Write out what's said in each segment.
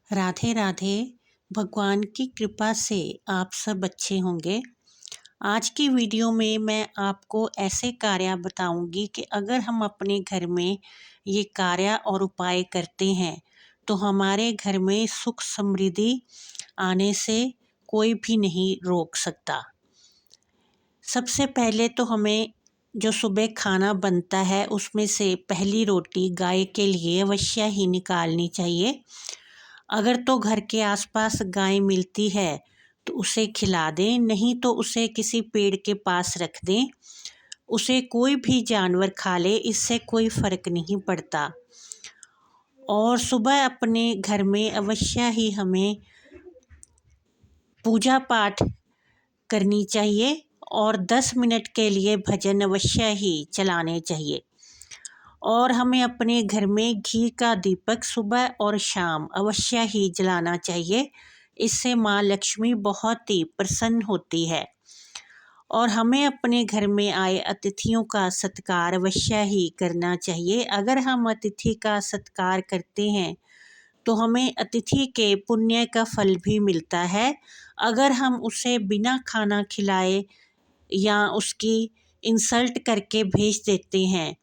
राधे राधे। भगवान की कृपा से आप सब अच्छे होंगे। आज की वीडियो में मैं आपको ऐसे कार्य बताऊंगी कि अगर हम अपने घर में ये कार्य और उपाय करते हैं तो हमारे घर में सुख समृद्धि आने से कोई भी नहीं रोक सकता। सबसे पहले तो हमें जो सुबह खाना बनता है उसमें से पहली रोटी गाय के लिए अवश्य ही निकालनी चाहिए। अगर तो घर के आसपास गाय मिलती है तो उसे खिला दें, नहीं तो उसे किसी पेड़ के पास रख दें। उसे कोई भी जानवर खा ले, इससे कोई फ़र्क नहीं पड़ता। और सुबह अपने घर में अवश्य ही हमें पूजा पाठ करनी चाहिए और 10 मिनट के लिए भजन अवश्य ही चलाने चाहिए। और हमें अपने घर में घी का दीपक सुबह और शाम अवश्य ही जलाना चाहिए। इससे माँ लक्ष्मी बहुत ही प्रसन्न होती है। और हमें अपने घर में आए अतिथियों का सत्कार अवश्य ही करना चाहिए। अगर हम अतिथि का सत्कार करते हैं तो हमें अतिथि के पुण्य का फल भी मिलता है। अगर हम उसे बिना खाना खिलाए या उसकी इंसल्ट करके भेज देते हैं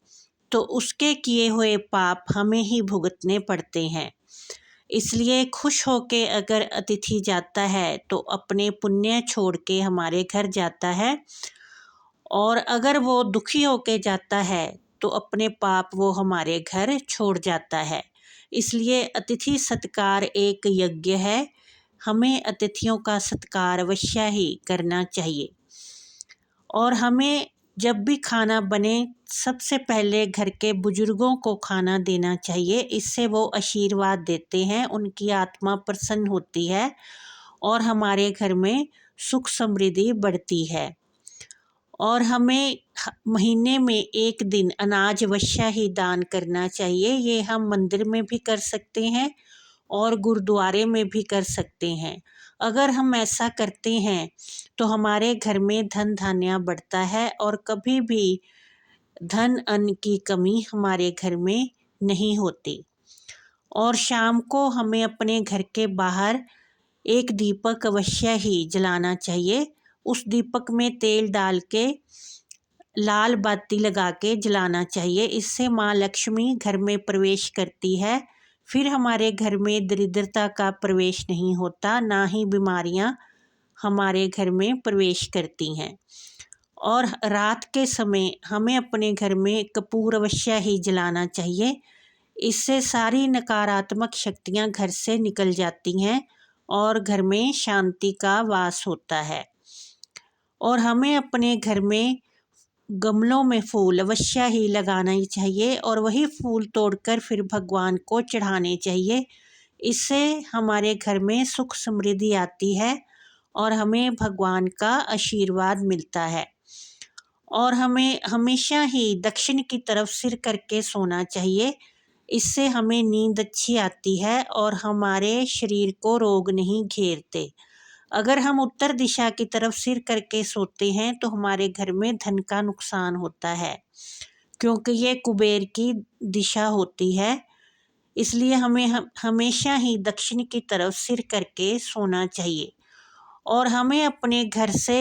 तो उसके किए हुए पाप हमें ही भुगतने पड़ते हैं। इसलिए खुश होके अगर अतिथि जाता है तो अपने पुण्य छोड़ के हमारे घर जाता है, और अगर वो दुखी होके जाता है तो अपने पाप वो हमारे घर छोड़ जाता है। इसलिए अतिथि सत्कार एक यज्ञ है। हमें अतिथियों का सत्कार अवश्य ही करना चाहिए। और हमें जब भी खाना बने सबसे पहले घर के बुजुर्गों को खाना देना चाहिए। इससे वो आशीर्वाद देते हैं, उनकी आत्मा प्रसन्न होती है और हमारे घर में सुख समृद्धि बढ़ती है। और हमें महीने में एक दिन अनाज अवश्य ही दान करना चाहिए। ये हम मंदिर में भी कर सकते हैं और गुरुद्वारे में भी कर सकते हैं। अगर हम ऐसा करते हैं तो हमारे घर में धन धान्य बढ़ता है और कभी भी धन अन्न की कमी हमारे घर में नहीं होती। और शाम को हमें अपने घर के बाहर एक दीपक अवश्य ही जलाना चाहिए। उस दीपक में तेल डाल के लाल बाती लगा के जलाना चाहिए। इससे माँ लक्ष्मी घर में प्रवेश करती है। फिर हमारे घर में दरिद्रता का प्रवेश नहीं होता, ना ही बीमारियाँ हमारे घर में प्रवेश करती हैं। और रात के समय हमें अपने घर में कपूर अवश्य ही जलाना चाहिए। इससे सारी नकारात्मक शक्तियाँ घर से निकल जाती हैं और घर में शांति का वास होता है। और हमें अपने घर में गमलों में फूल अवश्य ही लगाना ही चाहिए और वही फूल तोड़कर फिर भगवान को चढ़ाने चाहिए। इससे हमारे घर में सुख समृद्धि आती है और हमें भगवान का आशीर्वाद मिलता है। और हमें हमेशा ही दक्षिण की तरफ सिर करके सोना चाहिए। इससे हमें नींद अच्छी आती है और हमारे शरीर को रोग नहीं घेरते। अगर हम उत्तर दिशा की तरफ सिर करके सोते हैं तो हमारे घर में धन का नुकसान होता है, क्योंकि ये कुबेर की दिशा होती है। इसलिए हमें हमेशा ही दक्षिण की तरफ सिर करके सोना चाहिए। और हमें अपने घर से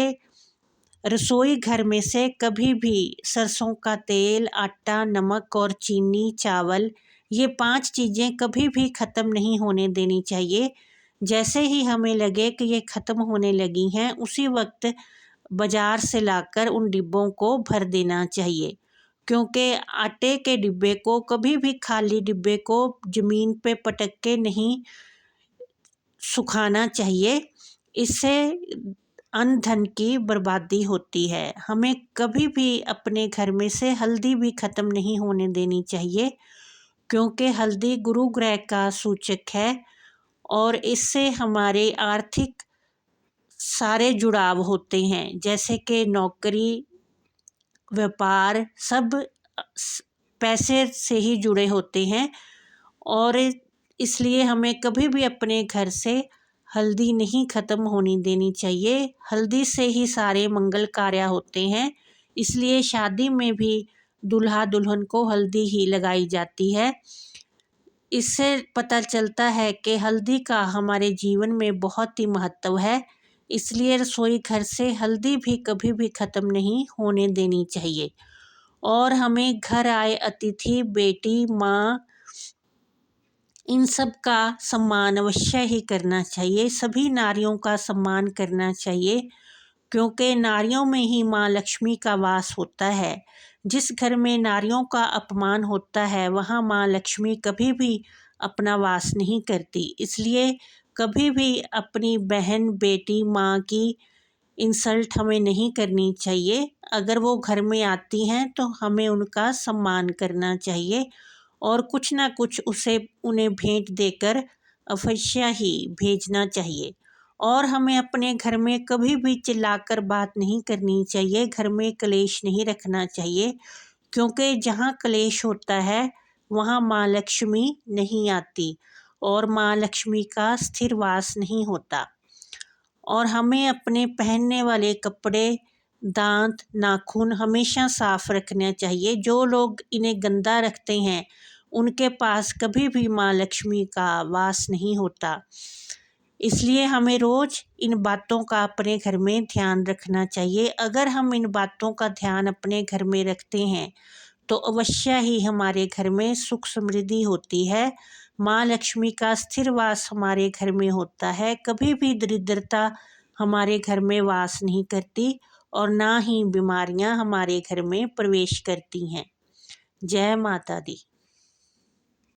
रसोई घर में से कभी भी सरसों का तेल, आटा, नमक और चीनी, चावल, ये 5 चीज़ें कभी भी ख़त्म नहीं होने देनी चाहिए। जैसे ही हमें लगे कि ये ख़त्म होने लगी हैं उसी वक्त बाज़ार से लाकर उन डिब्बों को भर देना चाहिए। क्योंकि आटे के डिब्बे को कभी भी, खाली डिब्बे को ज़मीन पे पटक के नहीं सुखाना चाहिए। इससे अन्न धन की बर्बादी होती है। हमें कभी भी अपने घर में से हल्दी भी ख़त्म नहीं होने देनी चाहिए, क्योंकि हल्दी गुरु ग्रह का सूचक है और इससे हमारे आर्थिक सारे जुड़ाव होते हैं, जैसे कि नौकरी, व्यापार, सब पैसे से ही जुड़े होते हैं। और इसलिए हमें कभी भी अपने घर से हल्दी नहीं ख़त्म होनी देनी चाहिए। हल्दी से ही सारे मंगल कार्य होते हैं। इसलिए शादी में भी दूल्हा दुल्हन को हल्दी ही लगाई जाती है। इससे पता चलता है कि हल्दी का हमारे जीवन में बहुत ही महत्व है। इसलिए रसोई घर से हल्दी भी कभी भी ख़त्म नहीं होने देनी चाहिए। और हमें घर आए अतिथि, बेटी, माँ, इन सब का सम्मान अवश्य ही करना चाहिए। सभी नारियों का सम्मान करना चाहिए, क्योंकि नारियों में ही माँ लक्ष्मी का वास होता है। जिस घर में नारियों का अपमान होता है, वहाँ माँ लक्ष्मी कभी भी अपना वास नहीं करती। इसलिए कभी भी अपनी बहन, बेटी, माँ की इंसल्ट हमें नहीं करनी चाहिए। अगर वो घर में आती हैं तो हमें उनका सम्मान करना चाहिए और कुछ ना कुछ उन्हें भेंट देकर अवश्य ही भेजना चाहिए। और हमें अपने घर में कभी भी चिल्लाकर बात नहीं करनी चाहिए, घर में कलेश नहीं रखना चाहिए, क्योंकि जहाँ कलेश होता है वहाँ माँ लक्ष्मी नहीं आती और माँ लक्ष्मी का स्थिर वास नहीं होता। और हमें अपने पहनने वाले कपड़े, दांत, नाखून हमेशा साफ रखना चाहिए। जो लोग इन्हें गंदा रखते हैं, उनके पास कभी भी माँ लक्ष्मी का वास नहीं होता। इसलिए हमें रोज़ इन बातों का अपने घर में ध्यान रखना चाहिए। अगर हम इन बातों का ध्यान अपने घर में रखते हैं तो अवश्य ही हमारे घर में सुख समृद्धि होती है। माँ लक्ष्मी का स्थिर वास हमारे घर में होता है। कभी भी दरिद्रता हमारे घर में वास नहीं करती और ना ही बीमारियाँ हमारे घर में प्रवेश करती हैं। जय माता दी।